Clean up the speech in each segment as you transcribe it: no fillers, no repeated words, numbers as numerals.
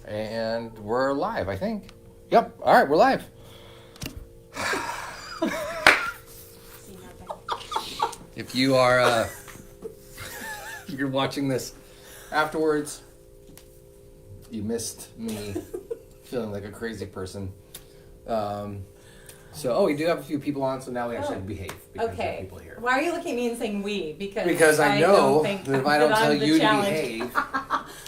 And we're live, I think. Yep. All right, we're live. If you are, if you're watching this afterwards, you missed me feeling like a crazy person. We do have a few people on, so now we actually have to behave because there are people here. Why are you looking at me and saying we? Because I know that if I don't tell you to behave,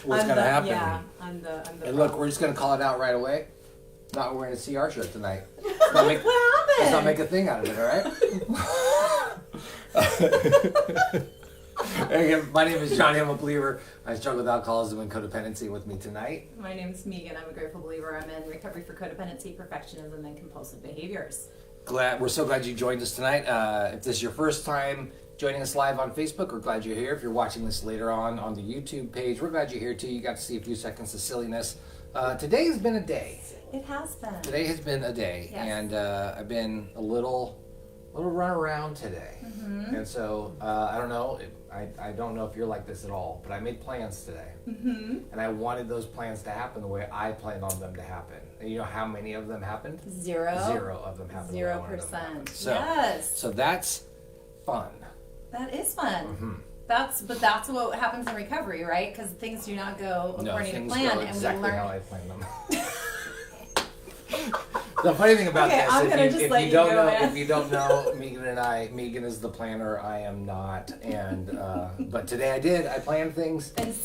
what's going to happen? Yeah, I'm the And look, we're just going to call it out right away. Not wearing a CR shirt tonight. What happened? Let's not make a thing out of it, all right? Again, my name is Johnny. I'm a believer. I struggle with alcoholism and codependency. With me tonight, my name is Megan. I'm a grateful believer. I'm in recovery for codependency, perfectionism, and compulsive behaviors. We're so glad you joined us tonight. If this is your first time joining us live on Facebook, we're glad you're here. If you're watching this later on the YouTube page, we're glad you're here too. You got to see a few seconds of silliness. Today has been a day. It has been. Today has been a day, yes. And I've been a little run around today, and so I don't know. I don't know if you're like this at all, but I made plans today, and I wanted those plans to happen the way I planned on them to happen. And you know how many of them happened? Zero of them happened. 0%. So, yes. So that's fun. That is fun. That's what happens in recovery, right? Because things do not go according to plan, go exactly and we learn how I planned them. The funny thing about this, if you don't know, Megan is the planner. I am not, and but today I did. I planned things. And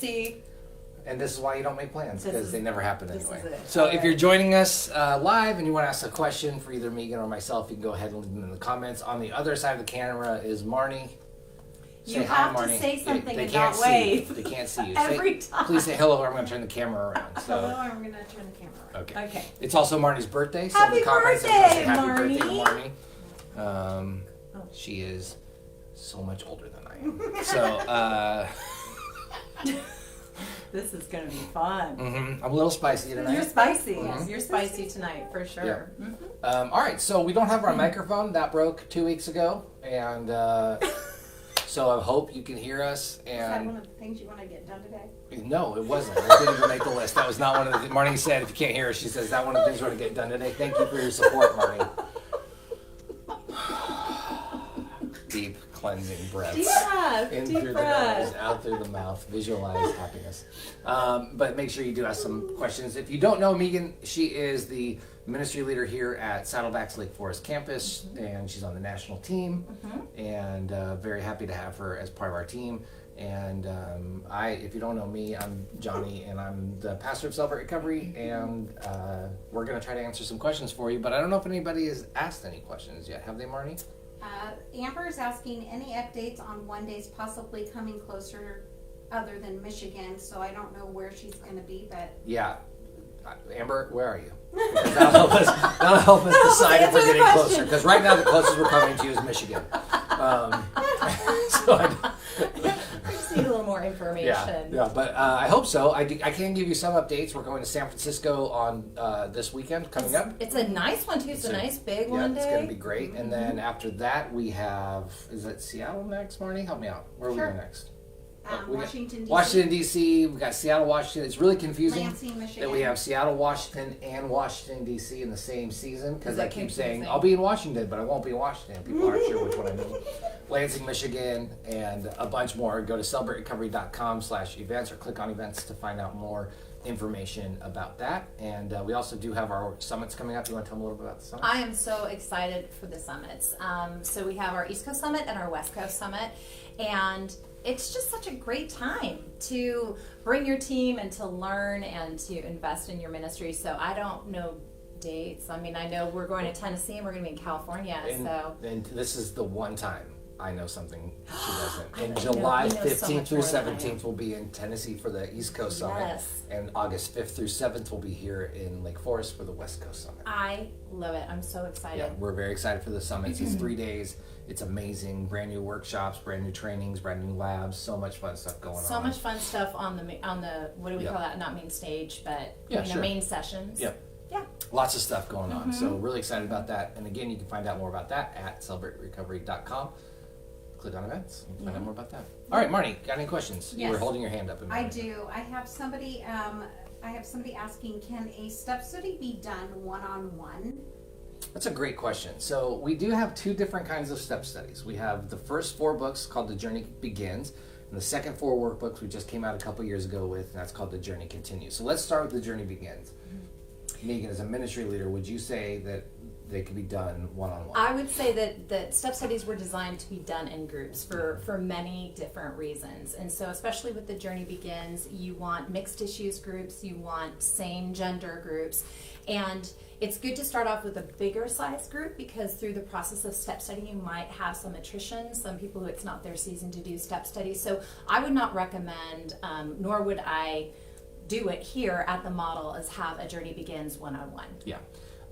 this is why you don't make plans, because they never happen anyway. So if you're joining us live and you want to ask a question for either Megan or myself, you can go ahead and leave them in the comments. On the other side of the camera is Marnie. You have to say something and not wave. They can't see you. Every time. Please say hello, or I'm going to turn the camera around. So. Hello, I'm going to turn the camera around. Okay. It's also Marnie's birthday. So Happy birthday, Marnie! Marnie. She is so much older than I am. So, this is going to be fun. I'm a little spicy tonight. You're spicy. You're spicy tonight, for sure. Yeah. All right, so we don't have our microphone. That broke 2 weeks ago. And so I hope you can hear us. And is that one of the things you want to get done today? No, it wasn't. It didn't even make the list. That was not one of the... Marnie said, if you can't hear us, she says, is that one of the things we want to get done today? Thank you for your support, Marnie. Deep cleansing breaths. In through the nose, out through the mouth. Visualize happiness. But make sure you do ask some questions. If you don't know Megan, she is the ministry leader here at Saddleback's Lake Forest campus, and she's on the national team, and very happy to have her as part of our team. And if you don't know me, I'm Johnny, and I'm the pastor of Saddleback Recovery, and we're going to try to answer some questions for you, but I don't know if anybody has asked any questions yet. Have they, Marnie? Amber is asking any updates on one day's possibly coming closer other than Michigan, so I don't know where she's going to be, but... Yeah. Amber, where are you? Because that'll help us decide if we're getting closer. Because right now the closest we're coming to is Michigan. I just need a little more information. Yeah, but I hope so. I can give you some updates. We're going to San Francisco on this weekend coming up. It's a nice one too. It's a nice big one day. It's going to be great. And then after that we have, is it Seattle next, Marnie? Help me out. Where are we going next? Washington, D.C. Washington, D.C. We've got Seattle, Washington. It's really confusing Lansing, Michigan. that we have Seattle, Washington, and Washington, D.C. in the same season, because I keep saying, I'll be in Washington, but I won't be in Washington. People aren't sure which one I mean. Lansing, Michigan, and a bunch more. Go to celebraterecovery.com/events or click on events to find out more information about that. And we also do have our summits coming up. You want to tell them a little bit about the summits? I am so excited for the summits. So we have our East Coast Summit and our West Coast Summit, and it's just such a great time to bring your team and to learn and to invest in your ministry. So I don't know dates. I mean, I know we're going to Tennessee and we're going to be in California. And this is the one time I know something she doesn't. In July 15th through 17th, we'll be in Tennessee for the East Coast Summit. Yes. And August 5th through 7th, we'll be here in Lake Forest for the West Coast Summit. I love it. I'm so excited. Yeah, we're very excited for the summits. It's 3 days. It's amazing. Brand new workshops, brand new trainings, brand new labs. So much fun stuff going on. So much fun stuff on the what do we call that? Not main stage, but main sessions. Yep. Yeah. Lots of stuff going on. So really excited about that. And again, you can find out more about that at celebraterecovery.com. click on events and find out more about that. All right, Marnie, got any questions? Yes. You were holding your hand up. I do. I have somebody asking, can a step study be done one-on-one? That's a great question. So we do have 2 different kinds of step studies. We have the first 4 books called The Journey Begins, and the second 4 workbooks we just came out a couple years ago with, and that's called The Journey Continues. So let's start with The Journey Begins. Megan, as a ministry leader, would you say that they could be done one-on-one? I would say that step studies were designed to be done in groups for many different reasons. And so especially with The Journey Begins, you want mixed issues groups, you want same gender groups, and it's good to start off with a bigger size group because through the process of step study you might have some attrition, some people who it's not their season to do step studies. So I would not recommend, nor would I do it here at the model, as have a Journey Begins one-on-one. Yeah.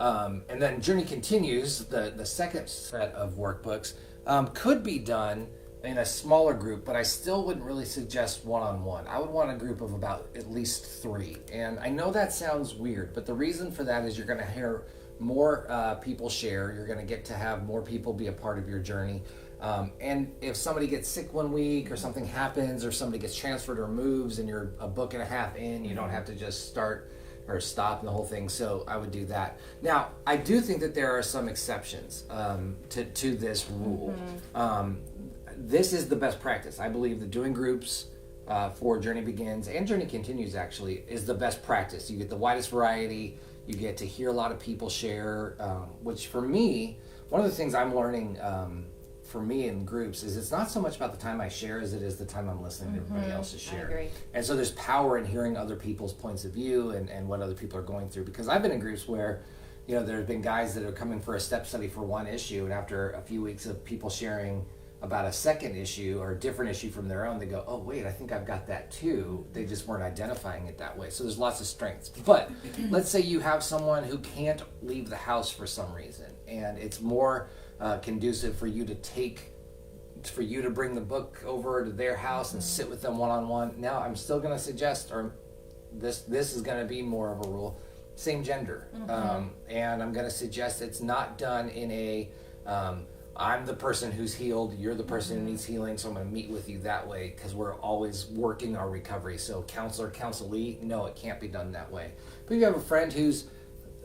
And then Journey Continues, the second set of workbooks, could be done in a smaller group, but I still wouldn't really suggest one-on-one. I would want a group of about at least 3. And I know that sounds weird, but the reason for that is you're going to hear more people share. You're going to get to have more people be a part of your journey. And if somebody gets sick one week or something happens or somebody gets transferred or moves and you're a book and a half in, you don't have to just start or stop the whole thing. So I would do that. Now, I do think that there are some exceptions to this rule. This is the best practice. I believe that doing groups for Journey Begins and Journey Continues actually is the best practice. You get the widest variety. You get to hear a lot of people share, which for me, one of the things I'm learning for me in groups is it's not so much about the time I share as it is the time I'm listening to everybody else's share. I agree. And so there's power in hearing other people's points of view and what other people are going through. Because I've been in groups where, you know, there have been guys that are coming for a step study for one issue, and after a few weeks of people sharing about a second issue or a different issue from their own, they go, oh wait, I think I've got that too. They just weren't identifying it that way. So there's lots of strengths. But let's say you have someone who can't leave the house for some reason, and it's more conducive for you to bring the book over to their house and sit with them one-on-one. Now I'm still going to suggest, or this is going to be more of a rule, same gender. And I'm going to suggest it's not done in a I'm the person who's healed, you're the person who needs healing, so I'm going to meet with you that way, because we're always working our recovery. So counselor, counselee, no, it can't be done that way. But if you have a friend who's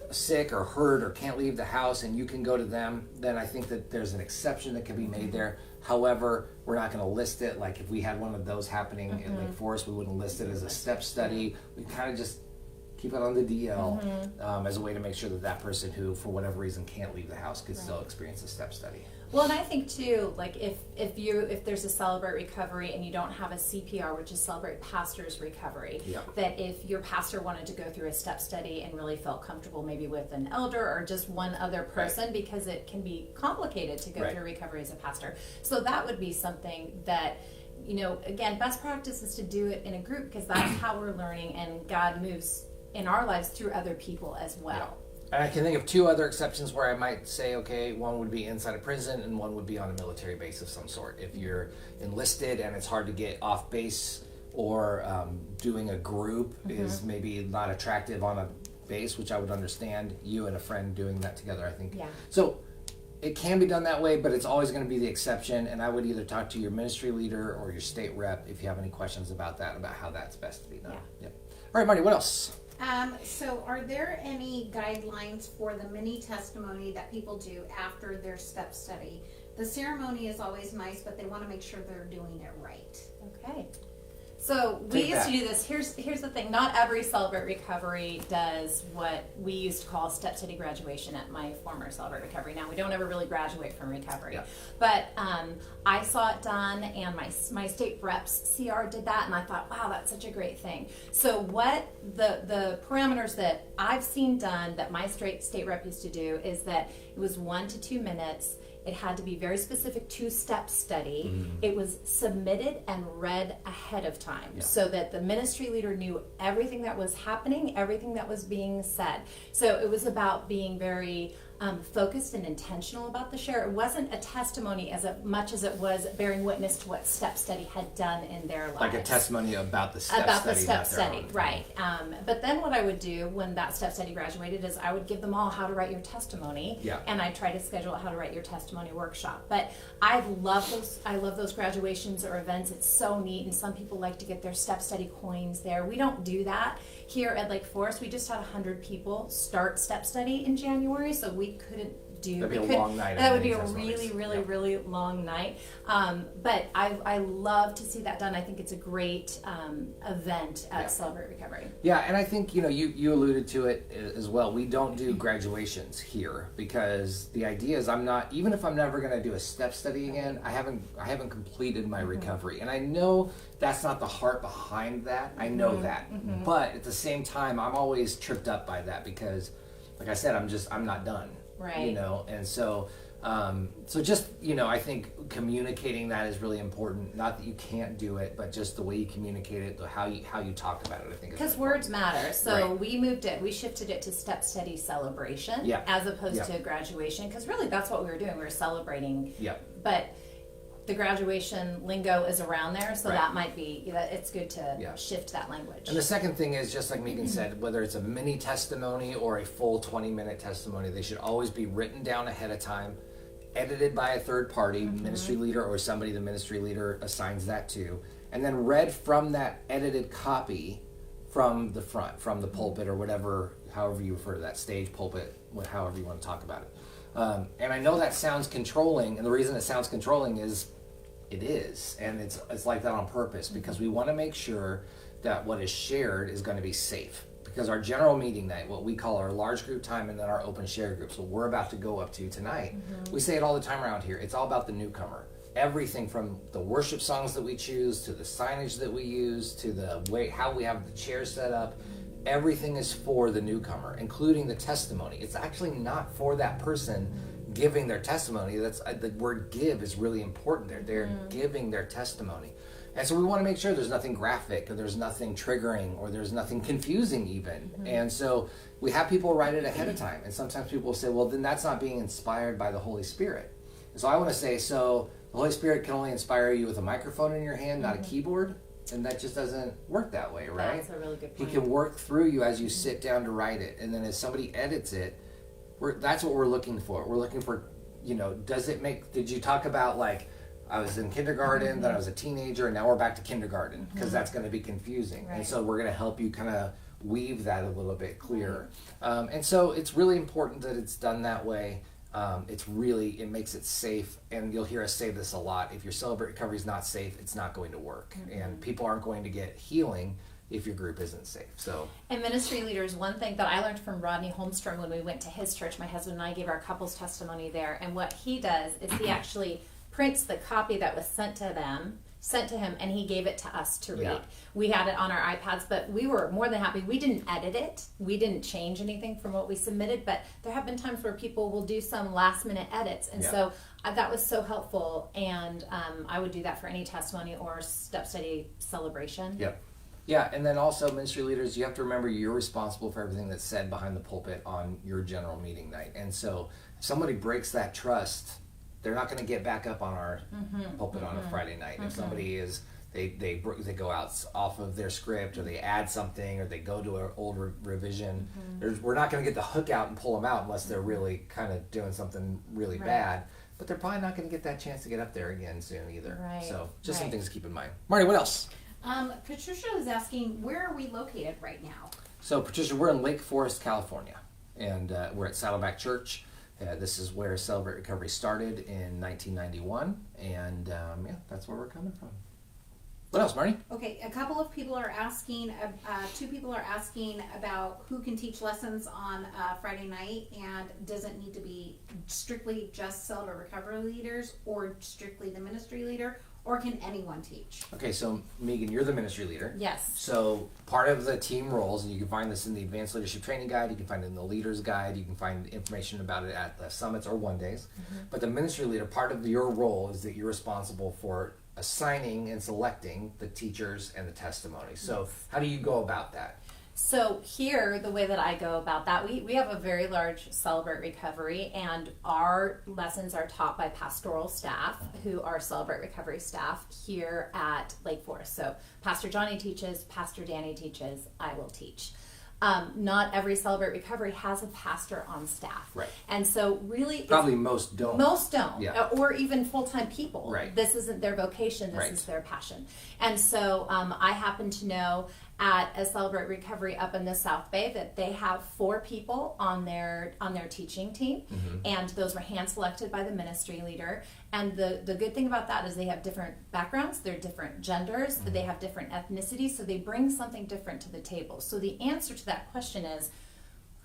sick or hurt or can't leave the house and you can go to them, then I think that there's an exception that can be made there. However, we're not going to list it. Like if we had one of those happening in Lake Forest, we wouldn't list it as a step study. We kind of just keep it on the DL as a way to make sure that that person who, for whatever reason, can't leave the house could still experience a step study. Well, and I think too, like if there's a Celebrate Recovery and you don't have a CPR, which is Celebrate Pastor's Recovery, that if your pastor wanted to go through a step study and really felt comfortable maybe with an elder or just one other person, because it can be complicated to go through recovery as a pastor. So that would be something that, you know, again, best practice is to do it in a group, because that's how we're learning, and God moves in our lives through other people as well. And I can think of 2 other exceptions where I might say, okay, one would be inside a prison and one would be on a military base of some sort. If you're enlisted and it's hard to get off base, or doing a group is maybe not attractive on a base, which I would understand, you and a friend doing that together, I think. So it can be done that way, but it's always going to be the exception, and I would either talk to your ministry leader or your state rep if you have any questions about that, about how that's best to be done. All right, Marty, what else? So are there any guidelines for the mini testimony that people do after their step study? The ceremony is always nice, but they want to make sure they're doing it right. Okay. So we used to do this. Here's the thing. Not every Celebrate Recovery does what we used to call step study graduation at my former Celebrate Recovery. Now, we don't ever really graduate from recovery. But I saw it done, and my state reps CR did that, and I thought, wow, that's such a great thing. So what the parameters that I've seen done that my state rep used to do is that it was 1 to 2 minutes. It had to be very specific to step study. It was submitted and read ahead of time so that the ministry leader knew everything that was happening, everything that was being said. So it was about being very focused and intentional about the share. It wasn't a testimony as much as it was bearing witness to what Step Study had done in their lives. Like a testimony about the Step about Study. The Step Study, right. But then what I would do when that Step Study graduated is I would give them all how to write your testimony, and I'd try to schedule how to write your testimony workshop. But I love those graduations or events. It's so neat, and some people like to get their Step Study coins there. We don't do that here at Lake Forest. We just had 100 people start Step Study in January, so we couldn't do. That'd be a long night. That would be a really long night. But I love to see that done. I think it's a great event at Celebrate Recovery. Yeah, and I think you alluded to it as well. We don't do graduations here because the idea is even if I'm never going to do a Step Study again, I haven't completed my recovery, and I know that's not the heart behind that. I know that, but at the same time, I'm always tripped up by that because, like I said, I'm not done. Right. And so just, I think communicating that is really important. Not that you can't do it, but just the way you communicate it, how you talk about it, I think. Because words matter. So we shifted it to Step Study Celebration as opposed to graduation. Because really that's what we were doing. We were celebrating. But the graduation lingo is around there, so that might be, it's good to shift that language. And the second thing is, just like Megan said, whether it's a mini testimony or a full 20-minute testimony, they should always be written down ahead of time, edited by a third party, ministry leader or somebody the ministry leader assigns that to, and then read from that edited copy from the front, from the pulpit or whatever, however you refer to that, stage, pulpit, however you want to talk about it. And I know that sounds controlling, and the reason it sounds controlling is it is, and it's like that on purpose because we want to make sure that what is shared is going to be safe. Because our general meeting night, what we call our large group time, and then our open share groups, what we're about to go up to tonight, we say it all the time around here. It's all about the newcomer. Everything from the worship songs that we choose to the signage that we use to the way how we have the chairs set up. Everything is for the newcomer, including the testimony. It's actually not for that person giving their testimony. That's the word give is really important there. They're giving their testimony. And so we want to make sure there's nothing graphic or there's nothing triggering or there's nothing confusing even. And so we have people write it ahead of time. And sometimes people will say, well, then that's not being inspired by the Holy Spirit. And so I want to say, so the Holy Spirit can only inspire you with a microphone in your hand, not a keyboard. And that just doesn't work that way, right? That's a really good point. He can work through you as you sit down to write it. And then as somebody edits it, that's what we're looking for. We're looking for, did you talk about like, I was in kindergarten, then I was a teenager, and now we're back to kindergarten, because that's going to be confusing. Right. And so we're going to help you kind of weave that a little bit clearer. And so it's really important that it's done that way. It makes it safe, and you'll hear us say this a lot. If your Celebrate Recovery is not safe, it's not going to work. And people aren't going to get healing if your group isn't safe. And ministry leaders, one thing that I learned from Rodney Holmstrom when we went to his church, my husband and I gave our couples testimony there, and what he does is he actually prints the copy that was sent to him, and he gave it to us to read. We had it on our iPads, but we were more than happy. We didn't edit it. We didn't change anything from what we submitted, but there have been times where people will do some last minute edits, and so that was so helpful, and I would do that for any testimony or Step Study celebration. Yeah, and then also ministry leaders, you have to remember you're responsible for everything that's said behind the pulpit on your general meeting night. And so if somebody breaks that trust, they're not going to get back up on our pulpit on a Friday night. If somebody is, they go out off of their script, or they add something, or they go to an old revision, we're not going to get the hook out and pull them out unless they're really kind of doing something really bad. But they're probably not going to get that chance to get up there again soon either. So just some things to keep in mind. Marty, what else? Patricia is asking, where are we located right now? So, Patricia, we're in Lake Forest, California, and we're at Saddleback Church. This is where Celebrate Recovery started in 1991, and that's where we're coming from. What else, Marty? Okay, a couple of people are asking, two people are asking about who can teach lessons on Friday night, and does it need to be strictly just Celebrate Recovery leaders, or strictly the ministry leader, or can anyone teach? Okay, so Megan, you're the ministry leader. Yes. So part of the team roles, and you can find this in the Advanced Leadership Training Guide, you can find it in the Leader's Guide, you can find information about it at the summits or one days. But the ministry leader, part of your role is that you're responsible for assigning and selecting the teachers and the testimony. So how do you go about that? So here, the way that I go about that, we have a very large Celebrate Recovery, and our lessons are taught by pastoral staff who are Celebrate Recovery staff here at Lake Forest. So Pastor Johnny teaches, Pastor Danny teaches, I will teach. Not every Celebrate Recovery has a pastor on staff. Right. And so really... Probably most don't. Most don't. Yeah. Or even full-time people. Right. This isn't their vocation. This is their passion. And so I happen to know at a Celebrate Recovery up in the South Bay that they have 4 people on their teaching team, and those were hand selected by the ministry leader. And the good thing about that is they have different backgrounds, they're different genders, they have different ethnicities, so they bring something different to the table. So the answer to that question is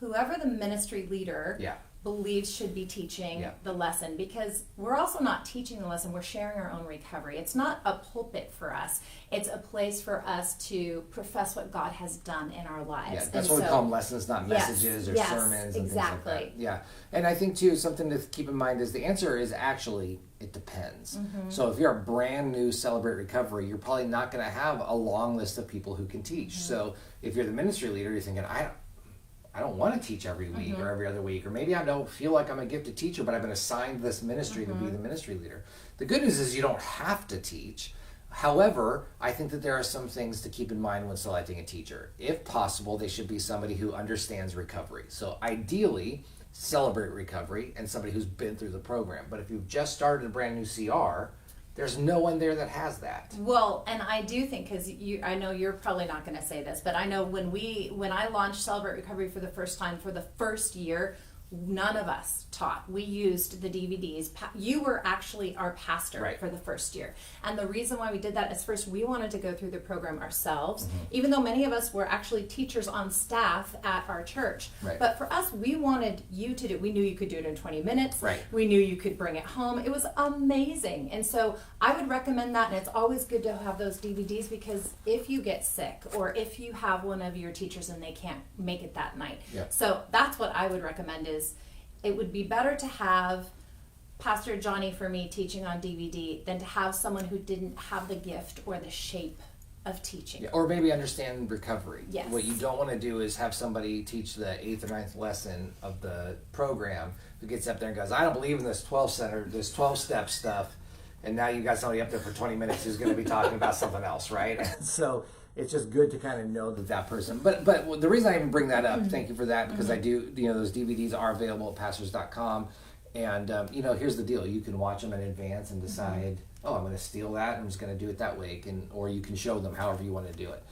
whoever the ministry leader believes should be teaching the lesson, because we're also not teaching the lesson, we're sharing our own recovery. It's not a pulpit for us, it's a place for us to profess what God has done in our lives. Yeah, that's what we call them, lessons, not messages or sermons and things like that. Yeah, and I think too, something to keep in mind is the answer is actually, it depends. So if you're a brand new Celebrate Recovery, you're probably not going to have a long list of people who can teach. So if you're the ministry leader, you're thinking, I don't want to teach every week or every other week, or maybe I don't feel like I'm a gifted teacher, but I've been assigned this ministry to be the ministry leader. The good news is you don't have to teach. However, I think that there are some things to keep in mind when selecting a teacher. If possible, they should be somebody who understands recovery. So ideally, Celebrate Recovery and somebody who's been through the program. But if you've just started a brand new CR, there's no one there that has that. Well, and I do think, because I know you're probably not going to say this, but I know when I launched Celebrate Recovery for the first time, for the first year, none of us taught. We used the DVDs. You were actually our pastor for the first year. And the reason why we did that is, first, we wanted to go through the program ourselves, even though many of us were actually teachers on staff at our church. But for us, we wanted you to do it. We knew you could do it in 20 minutes. We knew you could bring it home. It was amazing. And so I would recommend that, and it's always good to have those DVDs, because if you get sick or if you have one of your teachers and they can't make it that night. So that's what I would recommend is, it would be better to have Pastor Johnny, for me, teaching on DVD than to have someone who didn't have the gift or the shape of teaching. Or maybe understand recovery. Yes. What you don't want to do is have somebody teach the 8th or 9th lesson of the program who gets up there and goes, I don't believe in this 12-step stuff, and now you got somebody up there for 20 minutes who's going to be talking about something else, right? So it's just good to kind of know that person. But the reason I even bring that up, thank you for that, because I do, those DVDs are available at pastors.com. And, here's the deal. You can watch them in advance and decide, I'm going to steal that. I'm just going to do it that way. Or you can show them however you want to do it.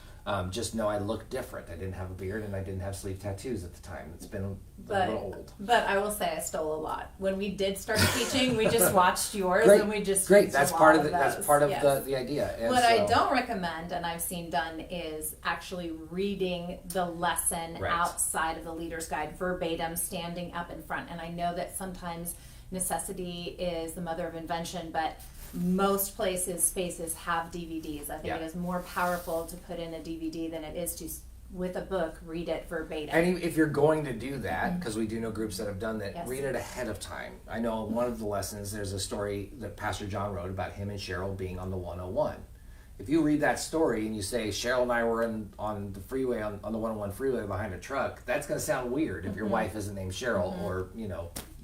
Just know I look different. I didn't have a beard and I didn't have sleeve tattoos at the time. It's been a little old. But I will say I stole a lot. When we did start teaching, we just watched yours and we just That's part of the idea. And what I don't recommend, and I've seen done, is actually reading the lesson outside of the leader's guide verbatim, standing up in front. And I know that sometimes necessity is the mother of invention, but most spaces have DVDs. I think it is more powerful to put in a DVD than it is to, with a book, read it verbatim. And if you're going to do that, because we do know groups that have done that, read it ahead of time. I know one of the lessons, there's a story that Pastor John wrote about him and Cheryl being on the 101. If you read that story and you say, Cheryl and I were on the freeway, on the 101 freeway behind a truck, that's going to sound weird if your wife isn't named Cheryl or,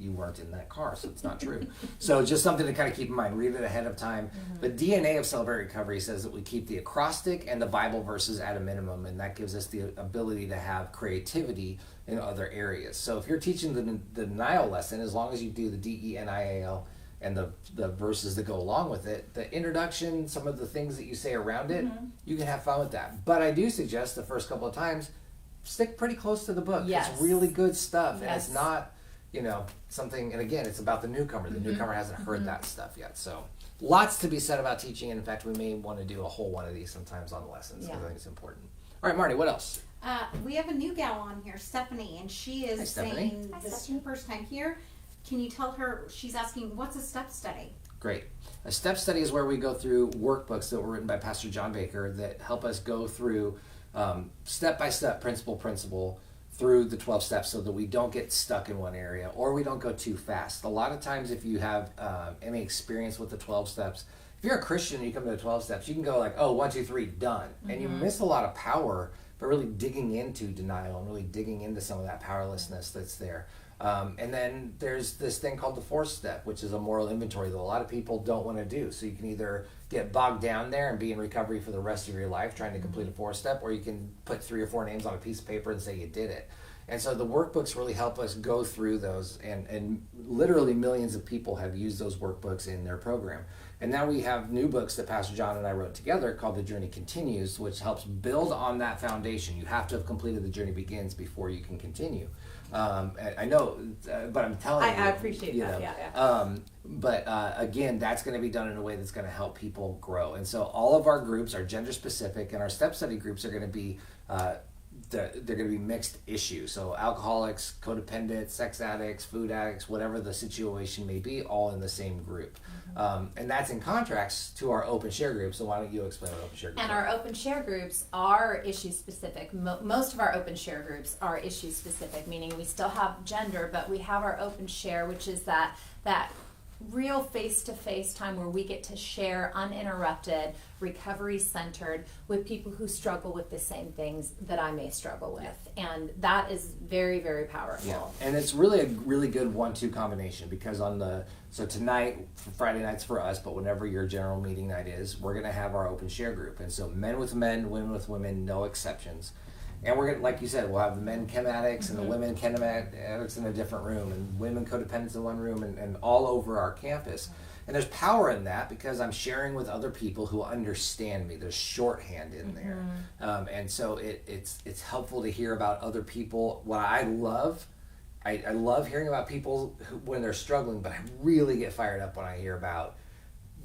you weren't in that car, so it's not true. So just something to kind of keep in mind. Read it ahead of time. The DNA of Celebrate Recovery says that we keep the acrostic and the Bible verses at a minimum, and that gives us the ability to have creativity in other areas. So if you're teaching the denial lesson, as long as you do the DENIAL and the verses that go along with it, the introduction, some of the things that you say around it, you can have fun with that. But I do suggest the first couple of times, stick pretty close to the book. It's really good stuff, and it's not, something, and again, it's about the newcomer. The newcomer hasn't heard that stuff yet. So lots to be said about teaching, and in fact, we may want to do a whole one of these sometimes on the lessons, because I think it's important. All right, Marty, what else? We have a new gal on here, Stephanie, and she is saying this is her first time here. Can you tell her, she's asking, what's a step study? Great. A step study is where we go through workbooks that were written by Pastor John Baker that help us go through step-by-step, principle, through the 12 steps so that we don't get stuck in one area or we don't go too fast. A lot of times if you have any experience with the 12 steps, if you're a Christian and you come to the 12 steps, you can go like, 1, 2, 3, done. And you miss a lot of power but really digging into denial and really digging into some of that powerlessness that's there. And then there's this thing called the 4th step, which is a moral inventory that a lot of people don't want to do. So you can either get bogged down there and be in recovery for the rest of your life trying to complete a 4th step, or you can put 3 or 4 names on a piece of paper and say you did it. And so the workbooks really help us go through those, and literally millions of people have used those workbooks in their program. And now we have new books that Pastor John and I wrote together called The Journey Continues, which helps build on that foundation. You have to have completed The Journey Begins before you can continue. I know, but I'm telling you. I appreciate that, yeah. But again, that's going to be done in a way that's going to help people grow. And so all of our groups are gender specific, and our step study groups are going to be they're going to be mixed issues. So alcoholics, codependents, sex addicts, food addicts, whatever the situation may be, all in the same group. And that's in contrast to our open share group. So why don't you explain what open share groups And are? our open share groups are issue specific. Most of our open share groups are issue specific, meaning we still have gender, but we have our open share, which is that real face-to-face time where we get to share uninterrupted, recovery-centered with people who struggle with the same things that I may struggle with. And that is very, very powerful. Yeah, and it's really a really good 1-2 combination, because so tonight, Friday nights for us, but whenever your general meeting night is, we're going to have our open share group. And so men with men, women with women, no exceptions. And we're going to, like you said, we'll have the men chem addicts and the women chem addicts in a different room, and women codependents in one room, and all over our campus. And there's power in that because I'm sharing with other people who understand me. There's shorthand in there. And so it's helpful to hear about other people. What I love hearing about people when they're struggling, but I really get fired up when I hear about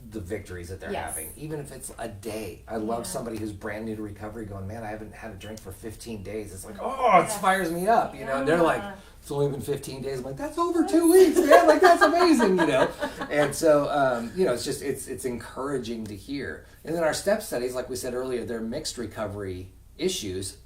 the victories that they're having, even if it's a day. I love somebody who's brand new to recovery going, man, I haven't had a drink for 15 days. It's like, it fires me up, you know. And they're like, it's only been 15 days. I'm like, that's over 2 weeks, man. Like, that's amazing, you know. And so, it's just, it's encouraging to hear. And then our step studies, like we said earlier, they're mixed recovery issues,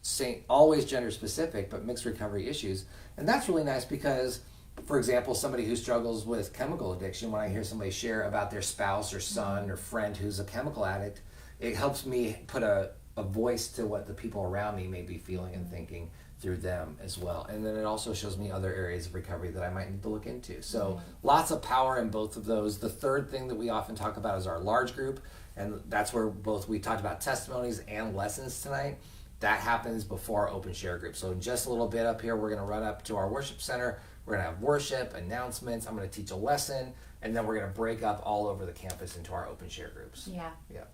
always gender specific, but mixed recovery issues. And that's really nice because, for example, somebody who struggles with chemical addiction, when I hear somebody share about their spouse or son or friend who's a chemical addict, it helps me put a voice to what the people around me may be feeling and thinking through them as well. And then it also shows me other areas of recovery that I might need to look into. So lots of power in both of those. The third thing that we often talk about is our large group, and that's where we talked about testimonies and lessons tonight. That happens before our open share group. So in just a little bit up here, we're going to run up to our worship center. We're going to have worship, announcements. I'm going to teach a lesson, and then we're going to break up all over the campus into our open share groups. Yeah.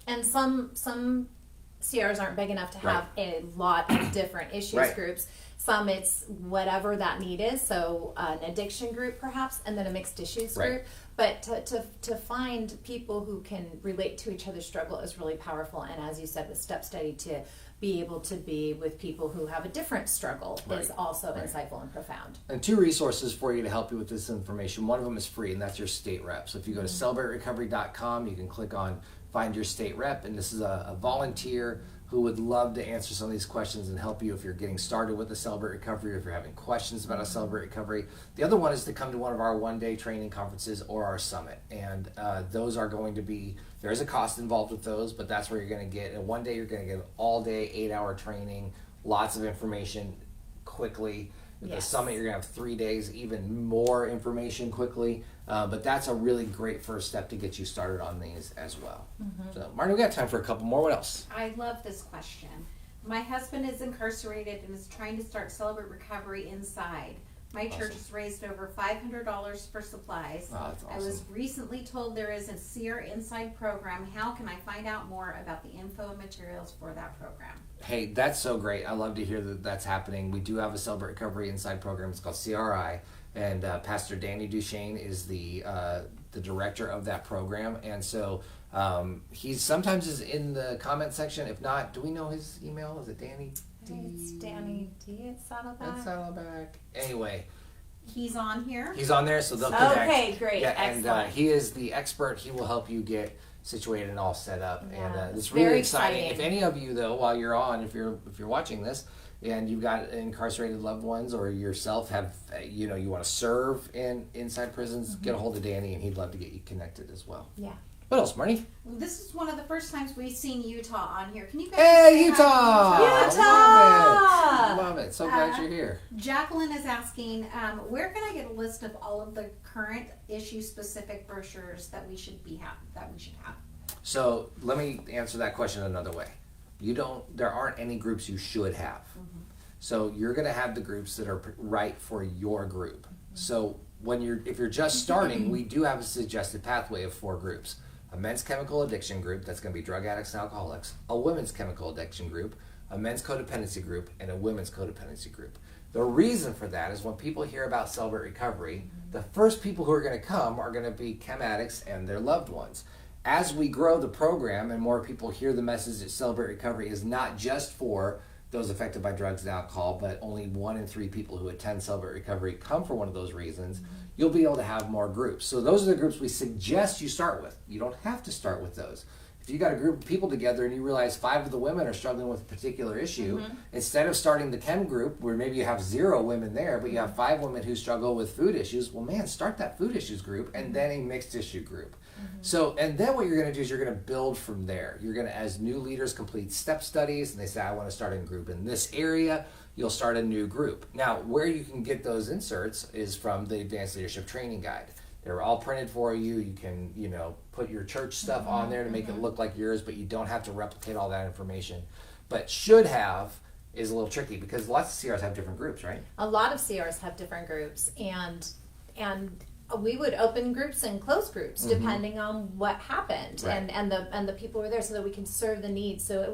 And some CRs aren't big enough to have a lot of different issues groups. Some it's whatever that need is. So an addiction group perhaps, and then a mixed issues group. But to find people who can relate to each other's struggle is really powerful. And as you said, with step study, to be able to be with people who have a different struggle is also insightful and profound. And 2 resources for you to help you with this information. One of them is free, and that's your state rep. So if you go to celebraterecovery.com, you can click on Find Your State Rep, and this is a volunteer who would love to answer some of these questions and help you if you're getting started with a Celebrate Recovery or if you're having questions about a Celebrate Recovery. The other one is to come to one of our one-day training conferences or our summit. And those are going to be, there is a cost involved with those, but that's where you're going to get, in one day you're going to get all-day, 8-hour training, lots of information quickly. With the summit, you're going to have 3 days, even more information quickly. But that's a really great first step to get you started on these as well. So, Martin, we got time for a couple more. What else? I love this question. My husband is incarcerated and is trying to start Celebrate Recovery inside. My church has raised over $500 for supplies. Oh, that's awesome. I was recently told there is a SEER Inside program. How can I find out more about the info and materials for that program? Hey, that's so great. I love to hear that that's happening. We do have a Celebrate Recovery Inside program. It's called CRI, and Pastor Danny Duchesne is the director of that program. And so he sometimes is in the comment section. If not, do we know his email? Is it Danny D? It's Danny D at Saddleback. At Saddleback. Anyway. He's on here. He's on there, so they'll connect. Okay, great. Yeah, excellent. And he is the expert. He will help you get situated and all set up. Yeah, And it's really very exciting. exciting. If any of you, though, while you're on, if you're watching this, and you've got incarcerated loved ones or yourself have, you want to serve inside prisons, get a hold of Danny, and he'd love to get you connected as well. Yeah. What else, Marnie? This is one of the first times we've seen Utah on here. Can you guys Hey, say Utah! hi? Utah! Love it. So glad you're here. Jacqueline is asking, where can I get a list of all of the current issue-specific brochures that we should have? So let me answer that question another way. There aren't any groups you should have. Mm-hmm. So you're going to have the groups that are right for your group. So if you're just starting, we do have a suggested pathway of 4 groups. A men's chemical addiction group, that's going to be drug addicts and alcoholics. A women's chemical addiction group, a men's codependency group, and a women's codependency group. The reason for that is when people hear about Celebrate Recovery, the first people who are going to come are going to be chem addicts and their loved ones. As we grow the program and more people hear the message that Celebrate Recovery is not just for those affected by drugs and alcohol, but only 1 in 3 people who attend Celebrate Recovery come for one of those reasons, you'll be able to have more groups. So those are the groups we suggest you start with. You don't have to start with those. If you got a group of people together and you realize 5 of the women are struggling with a particular issue, instead of starting the chem group where maybe you have 0 women there, but you have 5 women who struggle with food issues, well, man, start that food issues group and then a mixed issue group. So, and then what you're going to do is you're going to build from there. You're going to, as new leaders complete step studies and they say, I want to start a group in this area, you'll start a new group. Now, where you can get those inserts is from the Advanced Leadership Training Guide. They're all printed for you. You can, put your church stuff on there to make it look like yours, but you don't have to replicate all that information. But should have is a little tricky because lots of CRs have different groups, right? A lot of CRs have different groups, and we would open groups and close groups depending on what happened, right. and the people were there so that we can serve the needs. So it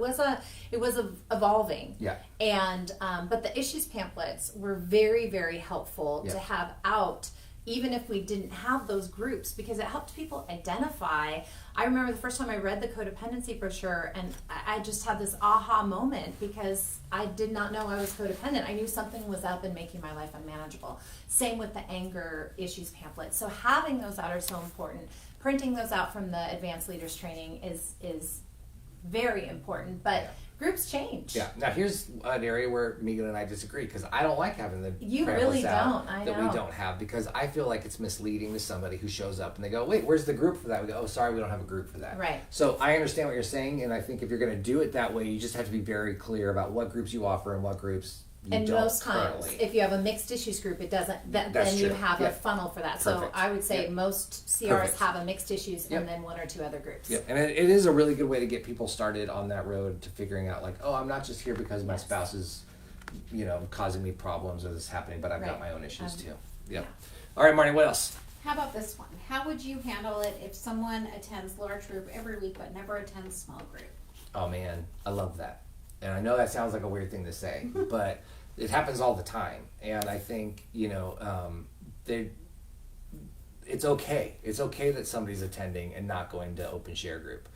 was evolving. Yeah. And but the issues pamphlets were very, very helpful to have out, even if we didn't have those groups, because it helped people identify. I remember the first time I read the codependency brochure, and I just had this aha moment because I did not know I was codependent. I knew something was up and making my life unmanageable. Same with the anger issues pamphlet. So having those out are so important. Printing those out from the advanced leaders training is very important, but groups change. Yeah. Now here's an area where Megan and I disagree because I don't like having the You pamphlets really out don't. I that know. we don't have because I feel like it's misleading to somebody who shows up and they go, wait, where's the group for that? We go, oh, sorry, we don't have a group for that. Right. So I understand what you're saying, and I think if you're going to do it that way, you just have to be very clear about what groups you offer and what groups you And don't most times, currently. if you have a mixed issues group, it doesn't. Then That's you true. have Yeah. a funnel for that. Perfect. So I would say Yep. most CRs Perfect. have a mixed issues Yep. and then 1 or 2 other groups. Yeah, and it is a really good way to get people started on that road to figuring out like, oh, I'm not just here because my Yes. spouse is, causing me problems or this is happening, but I've got Right. my own issues too. yeah. Yep. All right, Marnie, what else? How about this one? How would you handle it if someone attends large group every week but never attends small group? Oh man, I love that. And I know that sounds like a weird thing to say, but it happens all the time. And I think, it's okay. It's okay that somebody's attending and not going to open share group.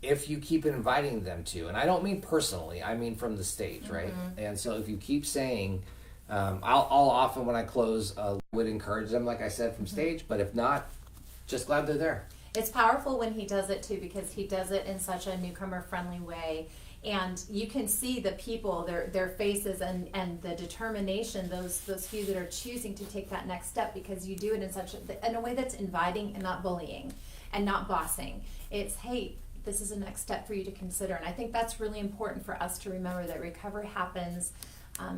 If you keep inviting them to, and I don't mean personally, I mean from the stage, right? And so if you keep saying, I'll often when I close would encourage them, like I said, from stage, but if not, just glad they're there. It's powerful when he does it too, because he does it in such a newcomer friendly way, and you can see the people, their faces, and the determination, those few that are choosing to take that next step, because you do it in a way that's inviting and not bullying and not bossing. It's, hey, this is the next step for you to consider. And I think that's really important for us to remember, that recovery happens at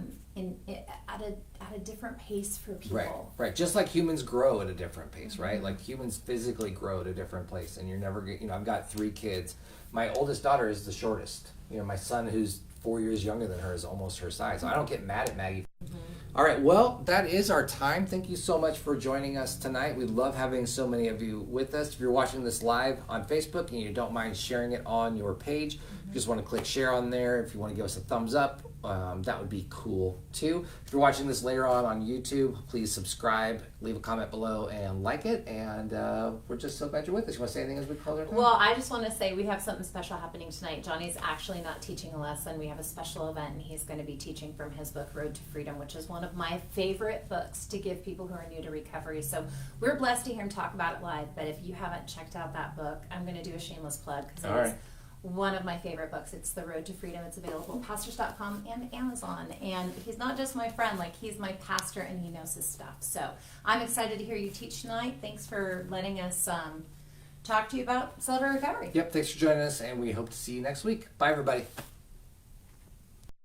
a different pace for people. Right. Just like humans grow at a different pace, right? Like humans physically grow at a different place, and you're never, I've got 3 kids. My oldest daughter is the shortest. My son, who's 4 years younger than her, is almost her size. So I don't get mad at Maggie. All right, well, that is our time. Thank you so much for joining us tonight. We love having so many of you with us. If you're watching this live on Facebook and you don't mind sharing it on your page, you just want to click share on there. If you want to give us a thumbs up, that would be cool too. If you're watching this later on YouTube, please subscribe, leave a comment below, and like it. And we're just so glad you're with us. You want to say anything as we close our time? Well, I just want to say we have something special happening tonight. Johnny's actually not teaching a lesson. We have a special event, and he's going to be teaching from his book, Road to Freedom, which is one of my favorite books to give people who are new to recovery. So we're blessed to hear him talk about it live. But if you haven't checked out that book, I'm going to do a shameless plug, because it's one of my favorite books. It's The Road to Freedom. It's available at pastors.com and Amazon. And he's not just my friend, he's my pastor, and he knows his stuff. So I'm excited to hear you teach tonight. Thanks for letting us talk to you about Celebrate Recovery. Yep, thanks for joining us, and we hope to see you next week. Bye, everybody.